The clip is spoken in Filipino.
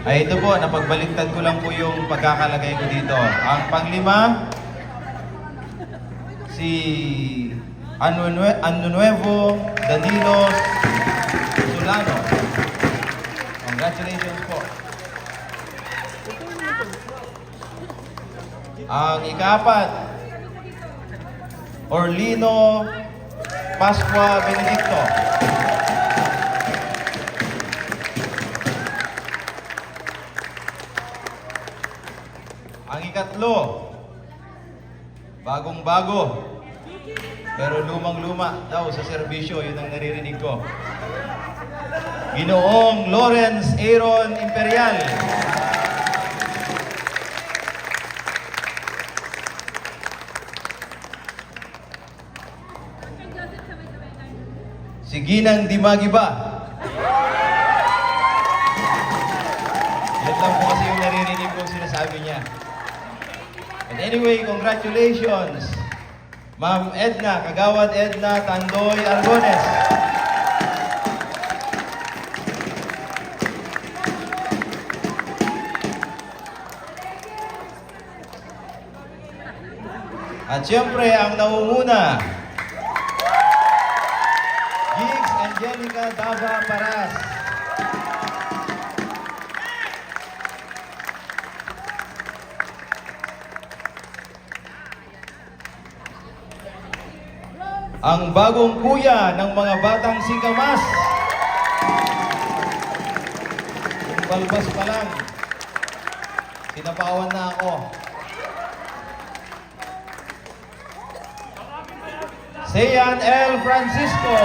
Ay ito po, napagbaliktad ko lang po yung pagkakalagay ko dito. Ang panglima, si Ano Nuevo Danilo Solano. Congratulations po. Ang ika-4, Orlino Pascua Benedicto. Ang ika-3, bagong-bago, pero lumang-luma daw sa serbisyo, yun ang naririnig ko. Ginoong Lawrence Aaron Imperial. Si Ginang Dimagiba. Yan lang po kasi yung naririnig kong sinasabi niya. And anyway, congratulations, Ma'am Edna, Kagawad Edna Tandoy Argones. At siyempre, ang naunguna, Jigs Angelica Dava Paras. Ang bagong kuya ng mga batang singkamas. Yung balbas pa lang, sinapawan na ako. Sean L. Francisco.